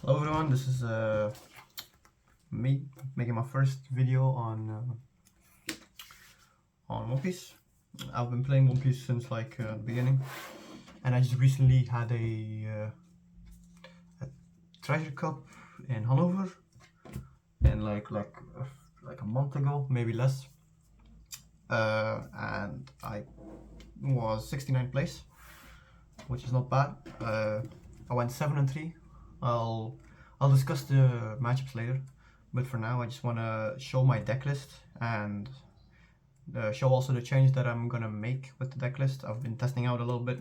Hello everyone, this is me making my first video on One Piece. I've been playing One Piece since like the beginning, and I just recently had a treasure cup in Hanover, and like a month ago, maybe less, and I was 69th place, which is not bad. I went 7-3. I'll discuss the matchups later, but for now I just want to show my deck list and show also the change that I'm gonna make with the deck list. I've been testing out a little bit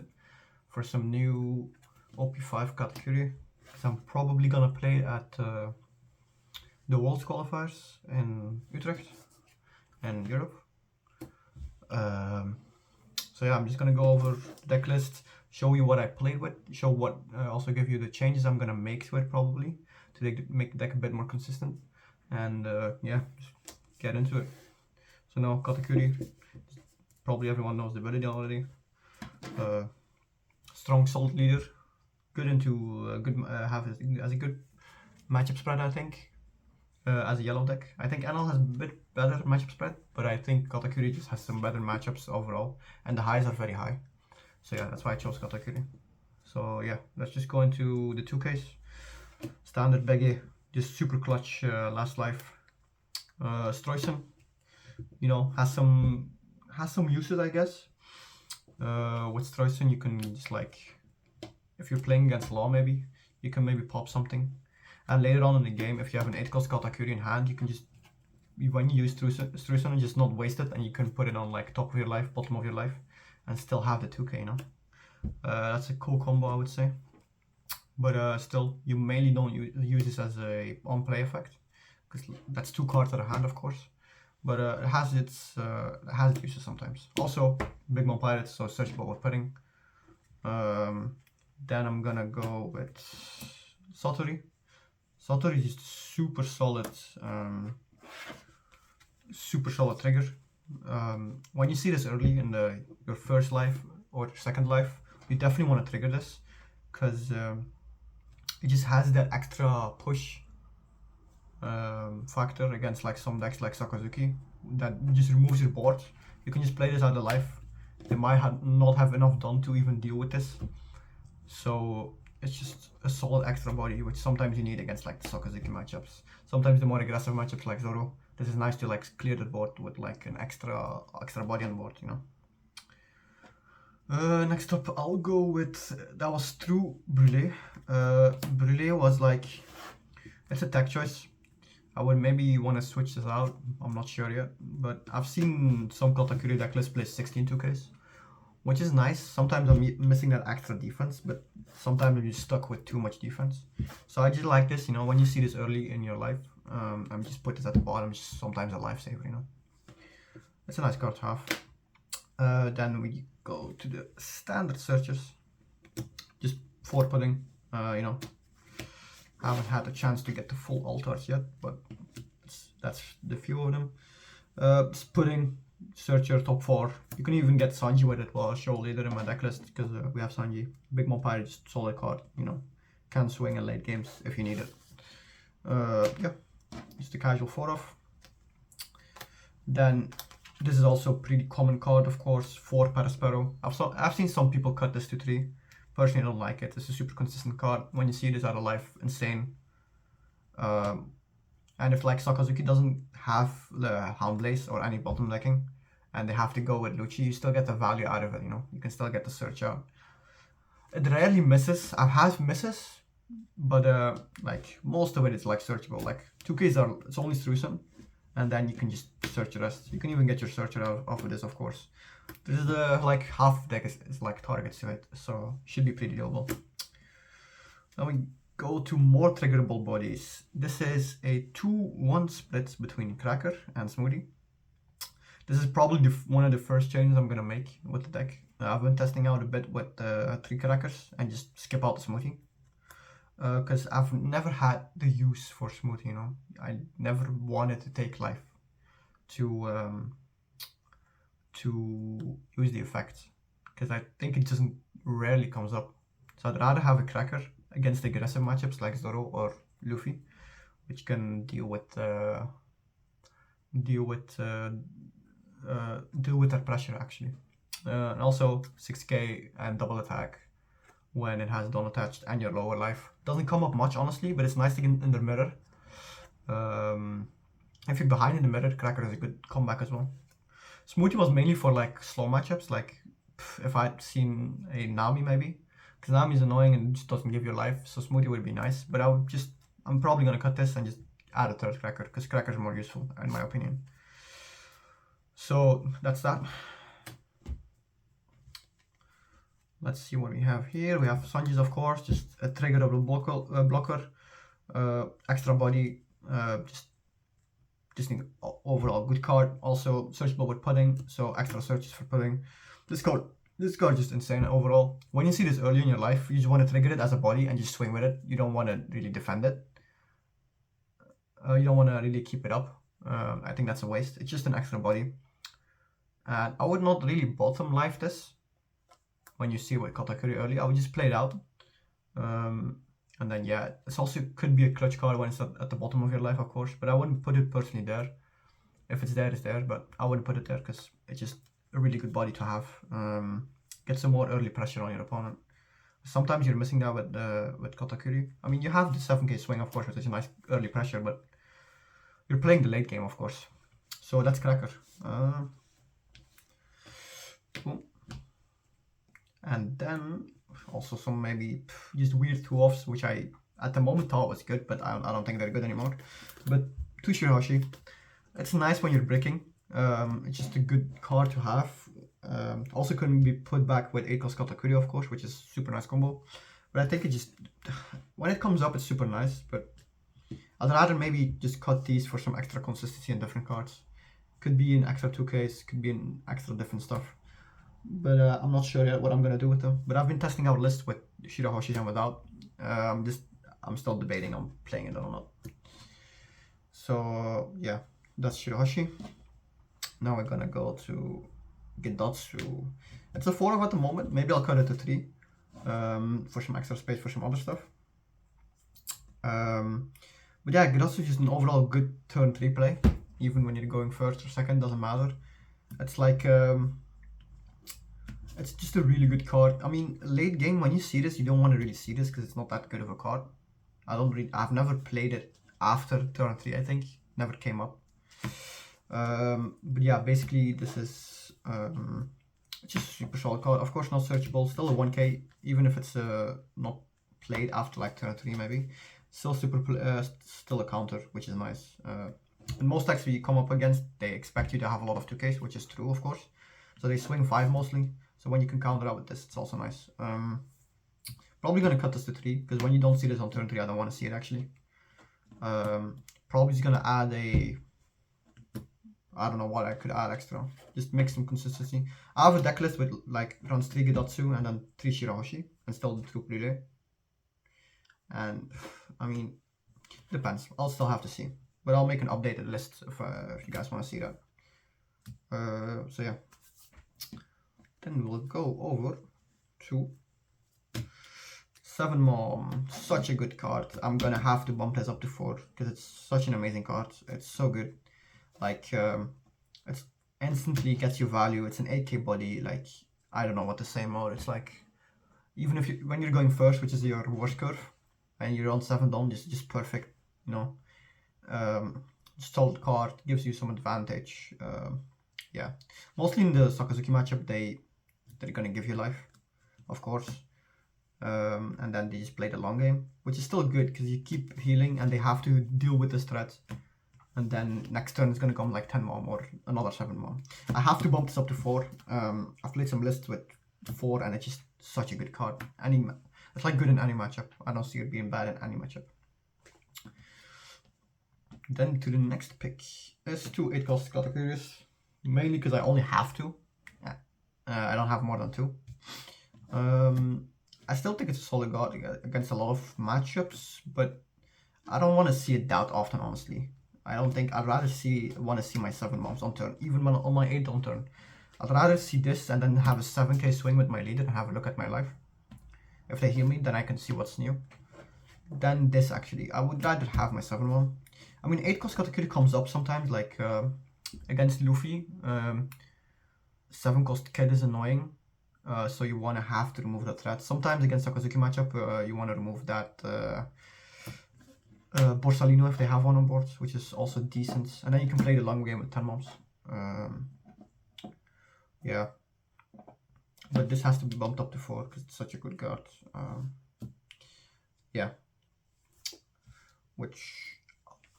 for some new Op05 Katakuri, because I'm probably gonna play at the Worlds qualifiers in Utrecht and Europe. So yeah, I'm just gonna go over the deck list, show you what I played with, also give you the changes I'm gonna make to it probably to make the deck a bit more consistent, and yeah, just get into it. So now Katakuri, probably everyone knows the ability already. Strong solid leader, good into has a good matchup spread, I think. As a yellow deck, I think NL has a bit better matchup spread, but I think Katakuri just has some better matchups overall, and the highs are very high. So yeah, that's why I chose Katakuri. So yeah, let's just go into the 2Ks. Standard Beggy, just super clutch last life. Struysen, you know, has some uses, I guess. With Struysen, you can just like, if you're playing against Law, maybe you can maybe pop something, and later on in the game, if you have an 8-cost Katakuri in hand, you can just, when you use Struysen, just not waste it, and you can put it on like top of your life, bottom of your life, and still have the 2K, you know. That's a cool combo, I would say. But still, you mainly don't use this as a on-play effect, because that's 2 cards out of hand, of course. But it has its uses sometimes. Also, Big Mom Pirates, so searchable with pudding. Then I'm gonna go with Satori. Satori is just super solid trigger. When you see this early in your first life or second life, you definitely want to trigger this, because it just has that extra push factor against like some decks like Sakazuki that just removes your board. You can just play this out of life. They might not have enough done to even deal with this, so it's just a solid extra body, which sometimes you need against like the Sakazuki matchups. Sometimes the more aggressive matchups like Zoro, this is nice to like clear the board with like an extra body on board, you know. Next up, I'll go with, that was True Brûlé. Brûlé was like, it's a tech choice. I would maybe want to switch this out, I'm not sure yet, but I've seen some Katakuri decklists play 16 2Ks, which is nice. Sometimes I'm missing that extra defense, but sometimes I'm just stuck with too much defense. So I just like this, you know, when you see this early in your life, I'm just put this at the bottom, it's sometimes a lifesaver, you know. It's a nice card to have. Then we go to the standard searchers, just 4 pudding, you know. Haven't had a chance to get the full altars yet, but that's the few of them. Pudding, searcher, top 4. You can even get Sanji with it, well, I'll show later in my deck list, because we have Sanji. Big Mom Pirate, just solid card, you know. Can swing in late games if you need it. Yeah, just a casual 4-off. Then this is also a pretty common card, of course, 4 Parasparrow. I've seen some people cut this to 3. Personally, I don't like it. It's a super consistent card. When you see this out of life, insane. And if like Sakazuki doesn't have the Hound Blaze or any bottom decking, and they have to go with Lucci, you still get the value out of it, you know. You can still get the search out. It rarely misses. I've had misses, but like most of it is like searchable. Like 2Ks it's only Struysen, and then you can just search the rest. You can even get your searcher out of this, of course. This is like half deck is like targets to it, so should be pretty doable. Then we go to more triggerable bodies. This is a 2-1 split between Cracker and Smoothie. This is probably one of the first changes I'm gonna make with the deck. I've been testing out a bit with 3 Crackers and just skip out the Smoothie, because I've never had the use for Smoothie, you know. I never wanted to take life to use the effect, because I think it just rarely comes up. So I'd rather have a Cracker against aggressive matchups like Zoro or Luffy, which can deal with their pressure actually. And also 6k and double attack when it has Dawn attached and your lower life. Doesn't come up much honestly, but it's nice to get in the mirror. If you're behind in the mirror, Cracker is a good comeback as well. Smoothie was mainly for like slow matchups, like if I'd seen a Nami maybe, because Nami's annoying and just doesn't give you life, so Smoothie would be nice, but I'm probably gonna cut this and just add a third Cracker, because Cracker's more useful in my opinion. So that's that. Let's see what we have here. We have Sanji's, of course, just a triggerable blocker, extra body, just an overall good card. Also searchable with pudding, so extra searches for pudding. This card is just insane overall. When you see this early in your life, you just want to trigger it as a body and just swing with it. You don't want to really defend it. You don't want to really keep it up. I think that's a waste. It's just an extra body. And I would not really bottom life this. When you see with Katakuri early, I would just play it out. And then yeah, this also could be a clutch card when it's at the bottom of your life, of course, but I wouldn't put it personally there. If it's there, it's there, but I wouldn't put it there because it's just a really good body to have. Get some more early pressure on your opponent. Sometimes you're missing that with Katakuri. I mean, you have the 7k swing, of course, which is a nice early pressure, but you're playing the late game, of course. So that's Cracker. Cool. And then also some maybe just weird 2-offs, which I at the moment thought was good, but I don't think they're good anymore. But 2 Shirahoshi, it's nice when you're breaking. It's just a good card to have. Also couldn't be put back with 8 cost Katakuri, of course, which is super nice combo. But I think it just, when it comes up, it's super nice. But I'd rather maybe just cut these for some extra consistency in different cards. Could be in extra 2Ks, could be in extra different stuff. But I'm not sure yet what I'm gonna do with them. But I've been testing out lists with Shirahoshi and without. I'm still debating on playing it or not. So yeah, that's Shirahoshi. Now we're gonna go to Gedatsu. It's a 4 at the moment. Maybe I'll cut it to 3 for some extra space for some other stuff. But yeah, Gedatsu is just an overall good turn 3 play. Even when you're going first or second, doesn't matter. It's like it's just a really good card. I mean, late game when you see this, you don't want to really see this because it's not that good of a card. I've never played it after turn 3. I think never came up. But yeah, basically this is it's just a super solid card. Of course, not searchable. Still a 1k, even if it's not played after like turn 3 maybe. Still still a counter, which is nice. In most decks we come up against, they expect you to have a lot of 2Ks, which is true, of course. So they swing 5 mostly. So when you can counter out with this, it's also nice. Probably gonna cut this to 3 because when you don't see this on turn 3, I don't want to see it actually. Probably just gonna add I don't know what I could add extra. Just make some consistency. I have a deck list with like runs 3 Gedatsu and then 3 Shirahoshi and still the troop relay. And I mean, depends. I'll still have to see. But I'll make an updated list if you guys want to see that. So yeah. Then we'll go over to 7 Mom. Such a good card. I'm gonna have to bump this up to 4 because it's such an amazing card. It's so good. Like it's instantly gets you value. It's an 8k body. Like I don't know what to say more. It's like even if when you're going first, which is your worst curve, and you're on 7 Dom, just perfect. You know, solid card, gives you some advantage. Yeah, mostly in the Sakazuki matchup, they're gonna give you life, of course, and then they just play the long game, which is still good because you keep healing and they have to deal with this threat. And then next turn is gonna come like 10 Mom or another 7 Mom. I have to bump this up to 4. I've played some lists with 4 and it's just such a good card. It's like good in any matchup. I don't see it being bad in any matchup. Then to the next pick is 2 8 cost Katakuris. Mainly because I only have 2. Yeah. I don't have more than 2. I still think it's a solid card against a lot of matchups, but I don't want to see it that often, honestly. I'd rather want to see my 7 Moms on turn, even when on my 8 on turn. I'd rather see this and then have a 7k swing with my leader and have a look at my life. If they heal me, then I can see what's new. than this actually. I would rather have my 7-1. I mean, 8 cost Katakuri comes up sometimes, like against Luffy. 7 cost Kid is annoying, so you want to have to remove that threat. Sometimes against Sakazuki matchup, you want to remove that Borsalino if they have one on board, which is also decent. And then you can play the long game with 10 mobs. Yeah. But this has to be bumped up to 4 because it's such a good card. Yeah. Which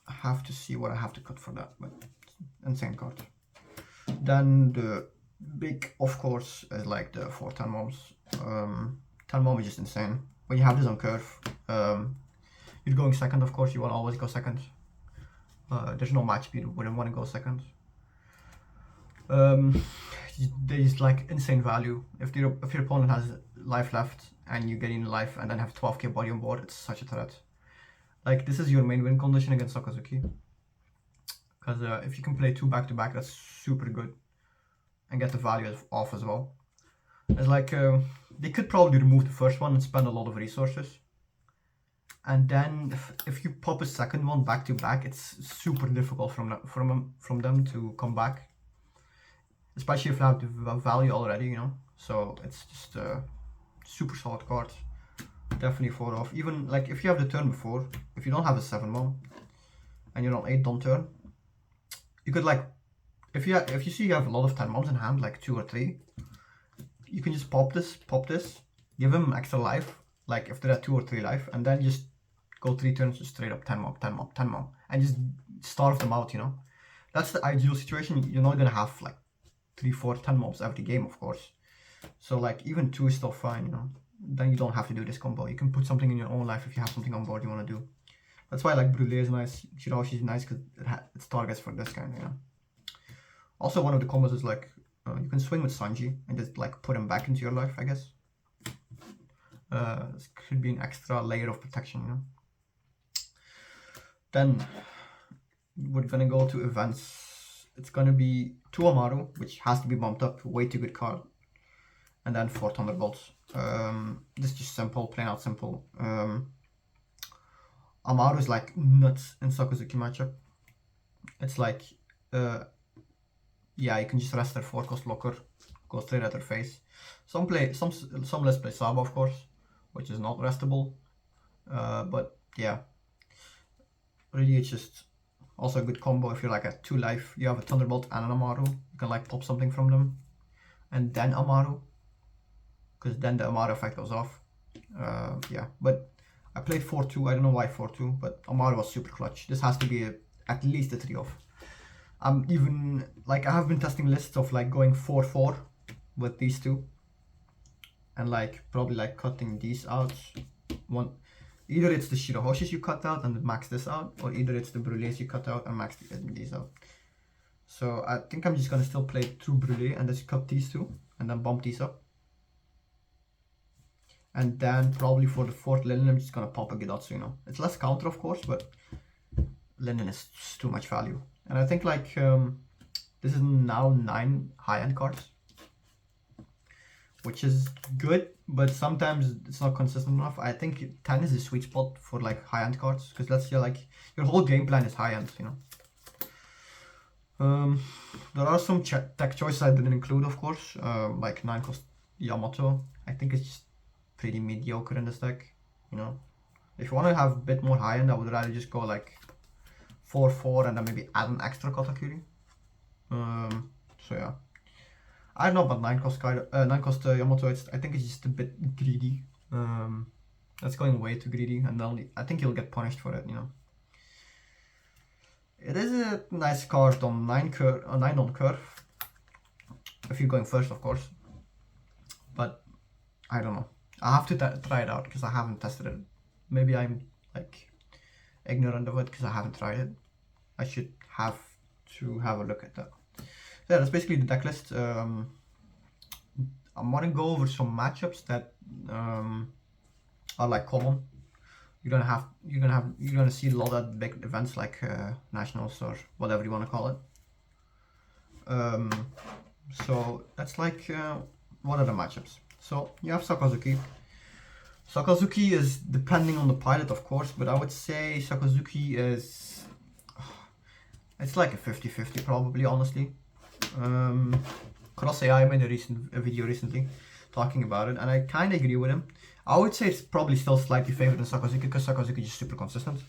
I have to see what I have to cut for that, but insane card. Then the big, of course, is like the 4 10 mobs. 10 mob is just insane. When you have this on curve, you're going second, of course, you want to always go second. There's no match speed, wouldn't want to go second. There's like insane value. If your opponent has life left and you get in life and then have 12k body on board, it's such a threat. Like, this is your main win condition against Sakazuki. Because if you can play 2 back to back, that's super good. And get the value off as well. It's like, they could probably remove the first one and spend a lot of resources. And then if you pop a second one back to back, it's super difficult from them to come back. Especially if you have the value already, you know. So it's just a super solid card. Definitely 4 off. Even like if you have the turn before, if you don't have a 7-1 and you're on 8 on turn, you could like, if you see you have a lot of 10 mobs in hand, like 2 or 3, you can just pop this, give him extra life, like if they're at 2 or 3 life, and then just go 3 turns just straight up 10 mob, 10 mob, 10 mob, and just starve them out, you know. That's the ideal situation. You're not gonna have like 3, 4, 10 mobs every game, of course. So like even 2 is still fine, you know. Then you don't have to do this combo. You can put something in your own life if you have something on board you want to do. That's why like Brûlé is nice. Shirahoshi is nice because it's targets for this kind, you know. Also, one of the combos is like you can swing with Sanji and just like put him back into your life, I guess. This could be an extra layer of protection, you know. Then we're gonna go to events. It's gonna be 2 Amaru, which has to be bumped up, way too good card. And then 4 Thunderbolts. This is just simple, plain out simple. Amaru is like nuts in Sakazuki matchup. It's like, yeah, you can just rest their 4 cost locker, go straight at their face. Some lists play Saba, of course, which is not restable. But yeah, really it's just also a good combo. If you're like at 2 life, you have a Thunderbolt and an Amaru, you can like pop something from them, and then Amaru, because then the Amaru effect goes off. Yeah, but I played 4-2, I don't know why 4-2, but Amaru was super clutch. This has to be at least a 3 off. Even like I have been testing lists of like going 4-4 with these 2, and like probably like cutting these out. Either it's the Shirahoshis you cut out and max this out, or either it's the Brûlés you cut out and max these out. So I think I'm just gonna still play 2 Brûlé and just cut these 2 and then bump these up. And then probably for the 4th Linen, I'm just gonna pop a Gedatsu, you know. It's less counter, of course, but Linen is too much value. And I think like this is now 9 high-end cards, which is good, but sometimes it's not consistent enough. I think 10 is a sweet spot for like high-end cards, because let's say like your whole game plan is high-end, you know. There are some tech choices I didn't include, of course, like 9 cost Yamato. I think it's just pretty mediocre in this deck, you know. If you want to have a bit more high-end, I would rather just go like 4-4 and then maybe add an extra Katakuri. So yeah, I don't know about 9 cost Yamato. I think it's just a bit greedy. That's going way too greedy, and I think you'll get punished for it, you know. It is a nice card on 9 on curve, if you're going first, of course. But I don't know. I have to try it out because I haven't tested it. Maybe I'm like ignorant of it because I haven't tried it. I should have to have a look at that. So yeah, that's basically the deck list. I'm gonna go over some matchups that are like common. You're gonna see a lot of big events like nationals or whatever you want to call it. So that's like what are the matchups? So you have Sakazuki. Sakazuki is depending on the pilot, of course, but I would say Sakazuki is... It's like a 50-50 probably, honestly. Cross AI made a video recently talking about it, and I kind of agree with him. I would say it's probably still slightly favored than Sakazuki because Sakazuki is just super consistent.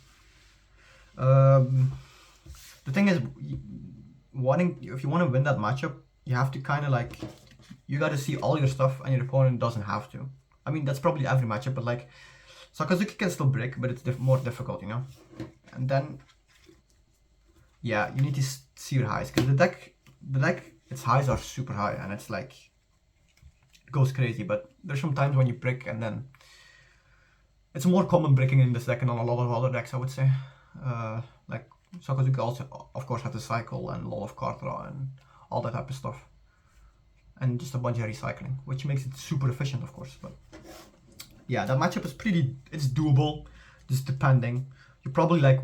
The thing is, if you want to win that matchup, you have to kind of like, you got to see all your stuff and your opponent doesn't have to. I mean, that's probably every matchup, but like, Sakazuki can still break, but it's more difficult, you know? And then, yeah, you need to see your highs, because the deck, its highs are super high, and it's like, it goes crazy, but there's some times when you break, and then, it's more common breaking in this deck than on a lot of other decks, I would say. Like, Sakazuki also, of course, has a cycle and a lot of card draw and all that type of stuff. And just a bunch of recycling, which makes it super efficient, of course. But yeah, that matchup is it's doable, just depending. You probably like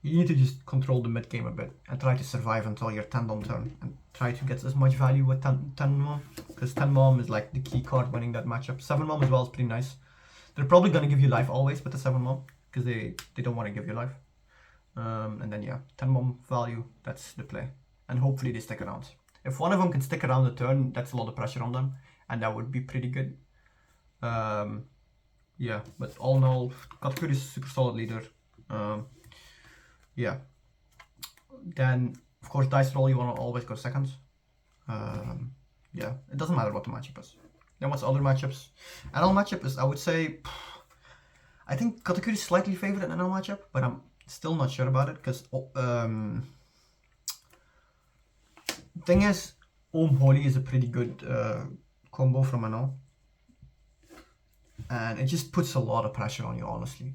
you need to just control the mid game a bit and try to survive until you're 10 on turn and try to get as much value with 10 mom, because 10 mom is like the key card winning that matchup. 7 mom as well is pretty nice. They're probably gonna give you life always with the 7 mom because they don't want to give you life. And then yeah, 10 mom value, that's the play, and hopefully they stick around. If one of them can stick around the turn, that's a lot of pressure on them, and that would be pretty good. Yeah, but all in all, Katakuri is a super solid leader. Yeah. Then, of course, dice roll, you want to always go second. Yeah, it doesn't matter what the matchup is. Then what's other matchups? NL matchup is, I would say, I think Katakuri is slightly favored in NL matchup, but I'm still not sure about it, because thing is, Holy is a pretty good combo from NL, and it just puts a lot of pressure on you, honestly.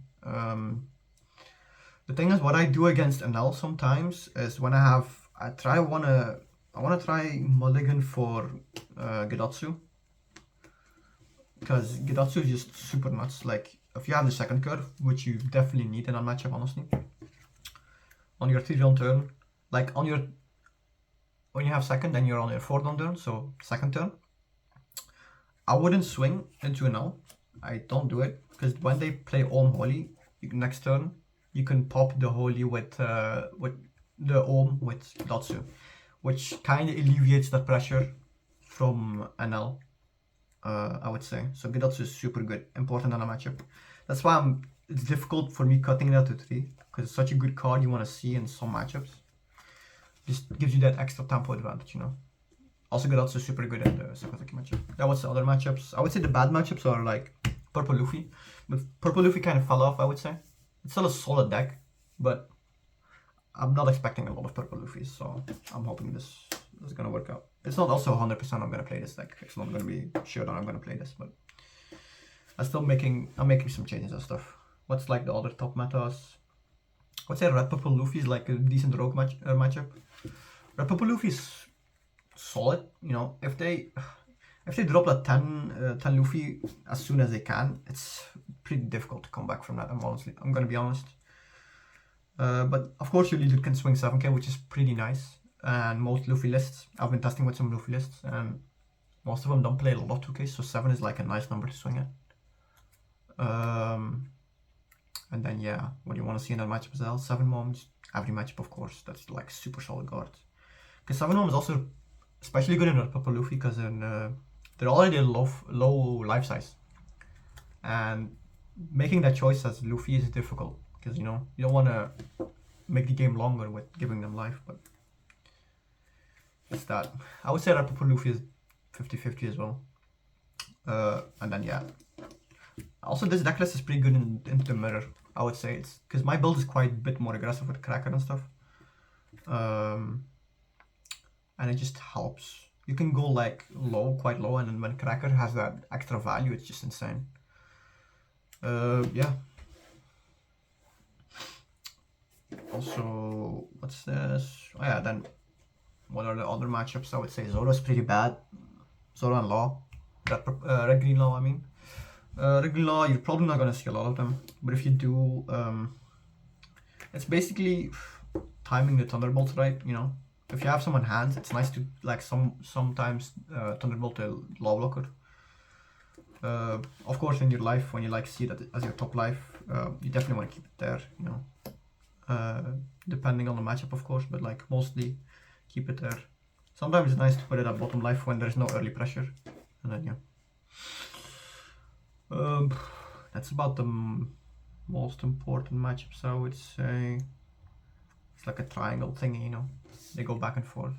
The thing is, what I do against NL sometimes is when I want to try mulligan for Gedatsu, because Gedatsu is just super nuts. Like, if you have the second curve, which you definitely need in a matchup, honestly, on your 3-round turn, like when you have second and you're on your 4th turn, so second turn, I wouldn't swing into an L. I don't do it, because when they play Holy, next turn, you can pop the Holy with the with Gedatsu, which kind of alleviates that pressure from an L, I would say. So Gedatsu is super good, important in a matchup. That's why it's difficult for me cutting that to 3, because it's such a good card you want to see in some matchups. Just gives you that extra tempo advantage, you know. Also, Gedatsu is super good in the Sakazuki matchup. That was the other matchups. I would say the bad matchups are like Purple Luffy, but Purple Luffy kind of fell off, I would say. It's still a solid deck, but I'm not expecting a lot of Purple Luffys, so I'm hoping this is gonna work out. It's not also 100% I'm gonna play this deck. It's not gonna be sure that I'm gonna play this, but I'm making some changes and stuff. What's like the other top metas? I would say Red Purple Luffy is like a decent rogue matchup. Red Purple Luffy is solid, you know. If they drop that 10 Luffy as soon as they can, it's pretty difficult to come back from that. I'm gonna be honest. But of course your leader can swing 7k, which is pretty nice. And most Luffy lists, I've been testing with some Luffy lists, and most of them don't play a lot of 2k, so 7 is like a nice number to swing at. And then yeah, what you want to see in that matchup as well, 7 moms, every matchup of course, that's like super solid guard. Because 7 mom is also especially good in Red Purple Luffy, because they're already a low life size, and making that choice as Luffy is difficult, because you know you don't want to make the game longer with giving them life, but it's that. I would say Red Purple Luffy is 50-50 as well. And then yeah, also this deck list is pretty good into the mirror, I would say. It's because my build is quite a bit more aggressive with Cracker and stuff, and it just helps. You can go like quite low, and then when Cracker has that extra value, it's just insane. Yeah. Also, what's this? Oh yeah, then what are the other matchups? I would say Zoro's pretty bad. Zoro and Law. Red Green Law, I mean. Red Green Law, you're probably not gonna see a lot of them, but if you do, it's basically timing the Thunderbolts right, you know. If you have some on hands, it's nice to like sometimes Thunderbolt a Law Blocker. Of course, in your life, when you like see that as your top life, you definitely want to keep it there, you know. Depending on the matchup, of course, but like mostly keep it there. Sometimes it's nice to put it at bottom life when there's no early pressure, and then yeah. That's about the most important matchups, I would say. It's like a triangle thingy, you know. They go back and forth.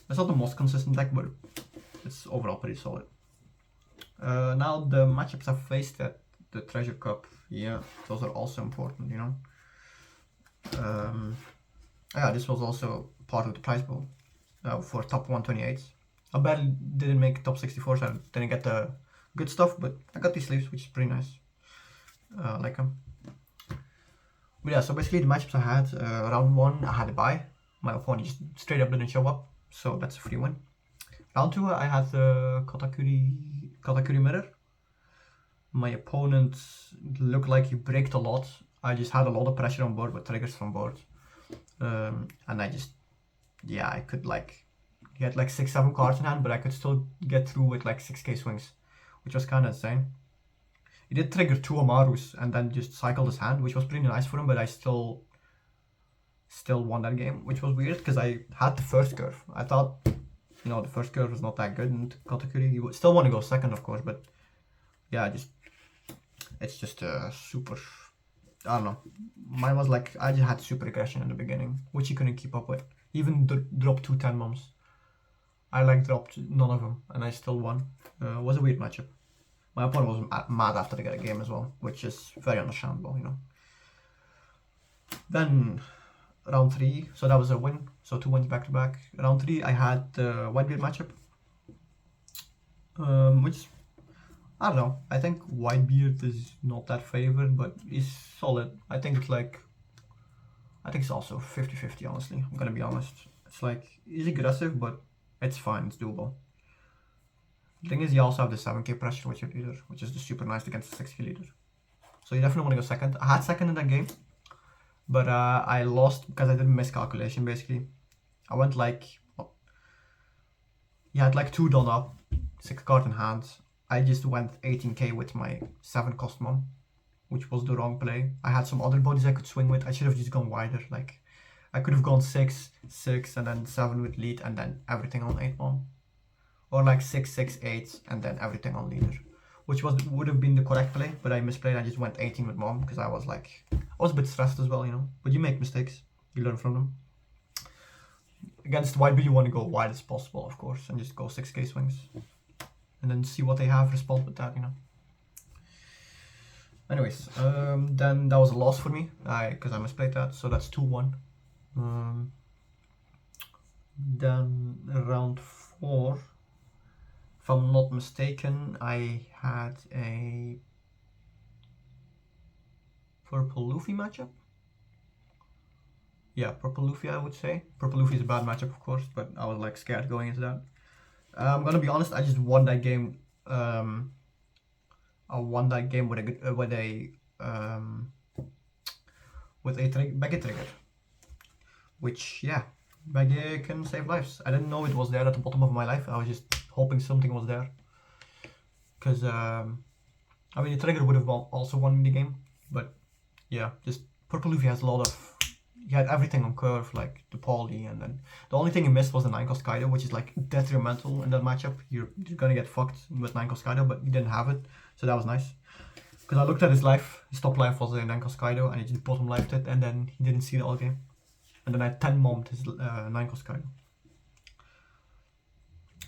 It's not the most consistent deck, but it's overall pretty solid. Now the matchups I've faced at the Treasure Cup, yeah, those are also important, you know. Yeah, this was also part of the prize pool for top 128. I barely didn't make top 64, so I didn't get the good stuff, but I got these sleeves, which is pretty nice. I like them. But yeah, so basically the matchups I had, round 1 I had a bye. My opponent just straight up didn't show up, so that's a free win. Round 2 I had the Katakuri mirror. My opponent looked like he braked a lot. I just had a lot of pressure on board with triggers from board. And I just, yeah, I could like get like 6-7 cards in hand, but I could still get through with like 6k swings, which was kind of insane. He did trigger 2 Amarus and then just cycled his hand, which was pretty nice for him, but I still won that game, which was weird because I had the first curve. I thought, you know, the first curve was not that good in Katakuri. You would still want to go second, of course, but yeah, it's just a super, I don't know. Mine was like, I just had super aggression in the beginning, which he couldn't keep up with. Even dropped 2 10 mums. I like dropped none of them, and I still won. It was a weird matchup. My opponent was mad after they got a game as well, which is very understandable, you know. Then round 3, so that was a win, so 2 wins back to back. Round 3 I had the Whitebeard matchup, which, I don't know, I think Whitebeard is not that favored, but he's solid. I think it's also 50-50, honestly, I'm gonna be honest. It's like, he's aggressive, but it's fine, it's doable. The thing is, you also have the 7k pressure with your leader, which is just super nice against the 6k leader. So you definitely want to go second. I had second in that game, but I lost because I did a miscalculation, basically. I went like, you had like 2 done up, 6 cards in hand. I just went 18k with my 7 cost mom, which was the wrong play. I had some other bodies I could swing with. I should have just gone wider. Like, I could have gone 6, 6, and then 7 with lead, and then everything on 8 mom. Or like 6, 6, 8, and then everything on leader, which would have been the correct play, but I misplayed. I just went 18 with mom because I was a bit stressed as well, you know. But you make mistakes, you learn from them. Against Whitebeard, you want to go wide as possible, of course, and just go 6k swings, and then see what they have, respond with that, you know. Anyways, then that was a loss for me, because I misplayed that, so that's 2-1. Then round 4. If I'm not mistaken, I had a Purple Luffy matchup. Yeah, Purple Luffy, I would say. Purple Luffy is a bad matchup, of course, but I was like scared going into that. I'm gonna be honest, I just won that game. I won that game with a Beggy trigger, which, yeah, Beggy can save lives. I didn't know it was there at the bottom of my life. I was just hoping something was there, because I mean, the trigger would have also won the game, but yeah, just Purple Luffy has a lot of, he had everything on curve, like the poly, and then the only thing he missed was the 9-cost Kaido, which is like detrimental in that matchup. You're gonna get fucked with 9-cost Kaido, but he didn't have it, so that was nice. Because I looked at his life, his top life was a 9-cost Kaido, and he just bottom lifed it, and then he didn't see the all game. And then I 10-mommed his 9-cost Kaido.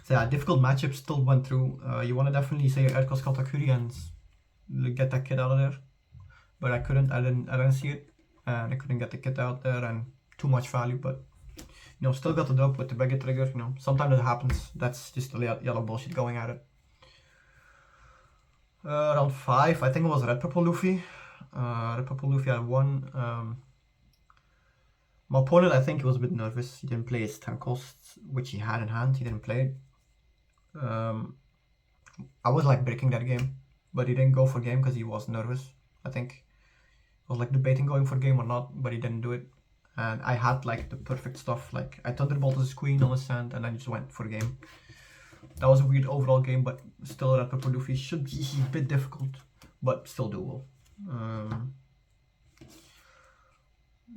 So yeah, difficult matchup still went through. You want to definitely say 8-cost Katakuri and get that kid out of there. But I couldn't, I didn't see it. And I couldn't get the kid out there, and too much value, but you know, still got the drop with the Beggy trigger, you know. Sometimes it happens. That's just the yellow bullshit going at it. Round 5, I think it was Red Purple Luffy. Red Purple Luffy had won. My opponent, I think he was a bit nervous. He didn't play his 10 costs, which he had in hand. He didn't play it. I was like breaking that game, but he didn't go for game because he was nervous. I think I was like debating going for game or not, but he didn't do it. And I had like the perfect stuff. Like I thunderbolted his queen on his hand, and then just went for game. That was a weird overall game, but still Red Pepper Luffy should be a bit difficult, but still doable.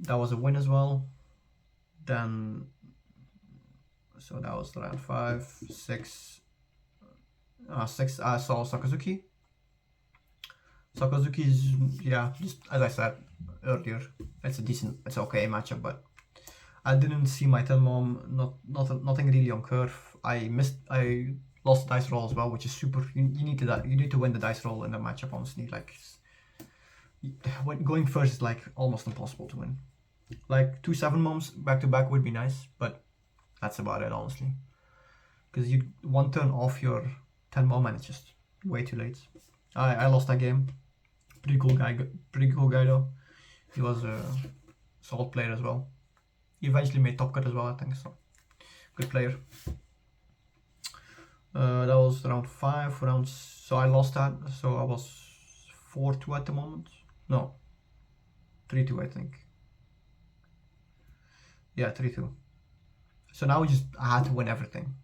That was a win as well. Then, so that was round 5, 6. 6 I saw Sakazuki. Sakazuki is, yeah, just as I said earlier, it's okay matchup, but I didn't see my 10 mom, nothing really on curve. I lost the dice roll as well, which is super. You need to win the dice roll in the matchup, honestly. Like, going first is like almost impossible to win. Like 2 7 moms back to back would be nice, but that's about it, honestly. Because you one turn off your 10 mom and it's just way too late. I lost that game. Pretty cool guy though. He was a solid player as well. He eventually made top cut as well, I think, so good player. That was round 5 rounds, so I lost that, so I was 4-2 at the moment. No, 3-2 I think. Yeah, 3-2. So now I had to win everything.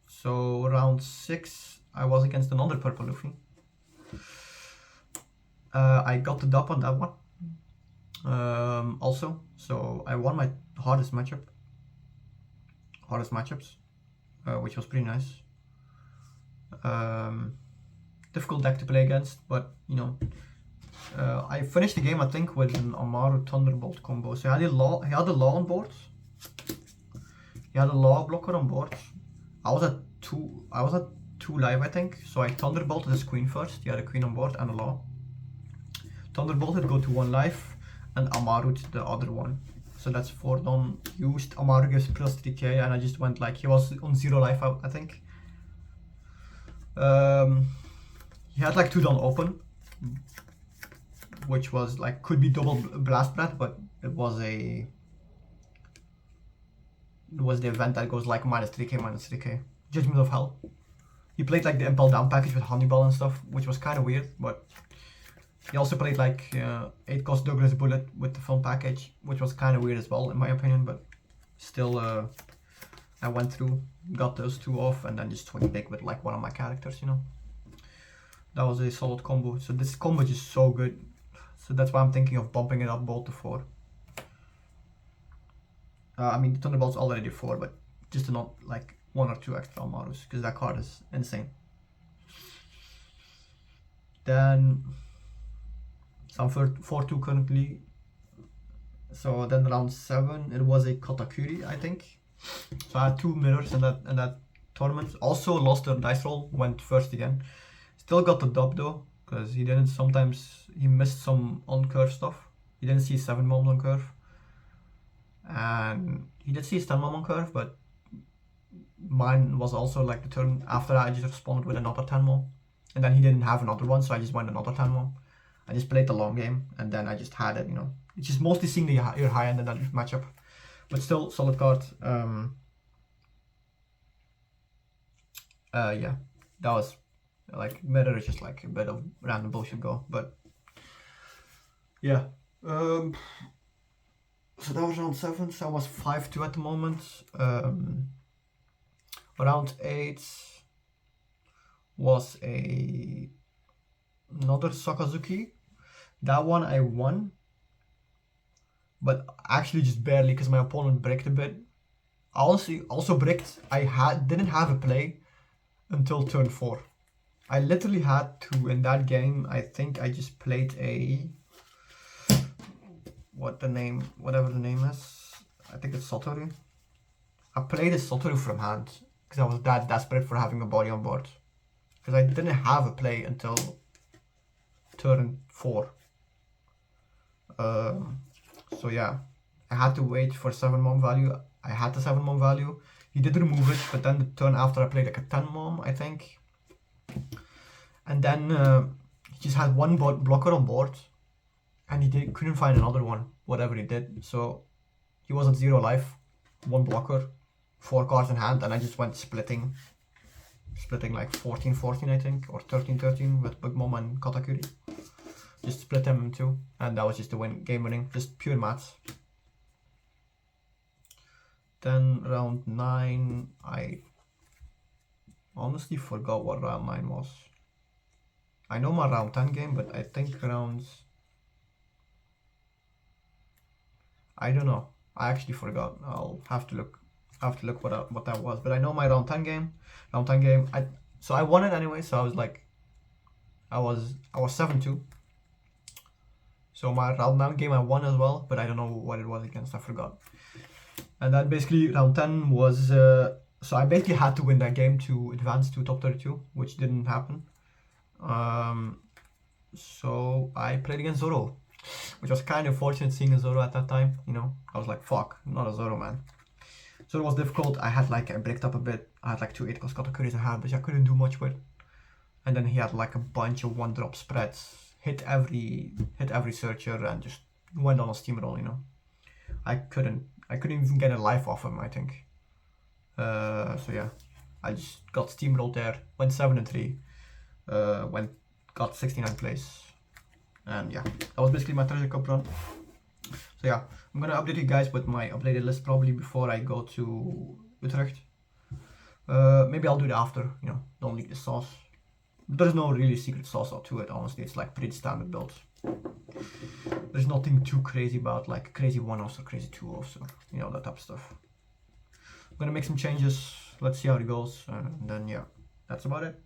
So round 6 I was against another purple Luffy. I got the dub on that one. Also, so I won my hardest matchups, which was pretty nice. Difficult deck to play against, but you know, I finished the game I think with an Amaru Thunderbolt combo. So he had a law on board. He had a law blocker on board. I was at 2 live I think. So I Thunderbolted his queen first. He had a queen on board and a law. Thunderbolted, go to 1 life, and Amaru to the other one. So that's 4 done. Used Amaru gives plus 3k, and I just went like, he was on 0 life I think. He had like 2 done open, which was like, could be double blast breath, but it was the event that goes like minus 3k. Judgment of Hell. He played like the Impel Down package with Honeyball and stuff, which was kind of weird, but he also played like 8 cost Douglas Bullet with the film package, which was kind of weird as well in my opinion, but still I went through, got those 2 off, and then just swing big with like one of my characters, you know. That was a solid combo. So this combo is just so good. So that's why I'm thinking of bumping it up both to 4. I mean, the Thunderbolt's already 4, but just to not like 1 or 2 extra Amarus, because that card is insane. Then, so I'm 4-2 currently. So then round 7, it was a Katakuri, I think. So I had 2 mirrors in that tournament. Also lost the dice roll, went first again. Still got the dub though, because he missed some on curve stuff. He didn't see 7 moms on curve. And he did see his 10 mom on curve, but mine was also like the turn after that I just responded with another 10 mom. And then he didn't have another one, so I just went another 10 mom. I just played the long game, and then I just had it, you know. It's just mostly seeing your high end in that matchup. But still, solid card. Yeah, that was like mirror is just like a bit of random bullshit go, but yeah. So that was round 7, so I was 5-2 at the moment. Round 8 was another Sakazuki. That one I won, but actually just barely because my opponent bricked a bit. I also bricked. I didn't have a play until turn 4. I literally had to, in that game, I think I just played a, whatever the name is, I think it's Satoru. I played a Satoru from hand because I was that desperate for having a body on board. Because I didn't have a play until turn 4. So yeah, I had to wait for 7 mom value. I had the 7 mom value. He did remove it, but then the turn after I played like a 10 mom, I think. And then he just had 1 blocker on board, and he couldn't find another one, whatever he did. So he was at 0 life, 1 blocker, 4 cards in hand, and I just went splitting like 14-14 I think, or 13-13 with Big Mom and Katakuri. Just split them in 2, and that was just the game winning, just pure maths. Then round 9, I Honestly forgot what round 9 was. I know my round 10 game, but I think rounds... I don't know. I actually forgot. I'll have to look. What that was. But I know my round 10 game. So I won it anyway. So I was like, I was 7-2. So my round 9 game I won as well, but I don't know what it was against. I forgot. And then basically round 10 was. So I basically had to win that game to advance to top 32, which didn't happen. So I played against Zoro, which was kind of fortunate seeing a Zoro at that time. You know, I was like, fuck, not a Zoro, man. So it was difficult. I bricked up a bit. I had like 2 8-cost Katakuris I had, which I couldn't do much with. And then he had like a bunch of 1-drop spreads, hit every searcher, and just went on a steamroll. You know, I couldn't even get a life off him, I think. So yeah, I just got steamrolled there. Went 7-3. Got 69th place. And yeah, that was basically my treasure cup run. So yeah, I'm gonna update you guys with my updated list probably before I go to Utrecht. Maybe I'll do it after, you know, don't leak the sauce. There's no really secret sauce to it, honestly. It's like pretty standard builds. There's nothing too crazy about like crazy 1-offs or crazy 2-offs or, you know, that type of stuff. I'm gonna make some changes. Let's see how it goes. And then yeah, that's about it.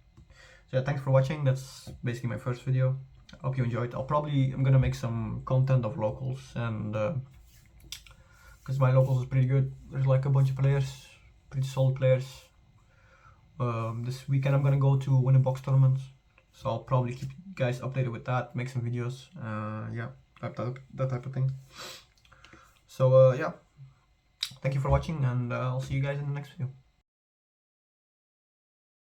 So yeah, thanks for watching. That's basically my first video. I hope you enjoyed. I'm gonna make some content of locals, and because my locals is pretty good. There's like a bunch of players, pretty solid players. This weekend I'm gonna go to win a box tournament, so I'll probably keep you guys updated with that, make some videos, yeah, that type of thing. So yeah, thank you for watching, and I'll see you guys in the next video.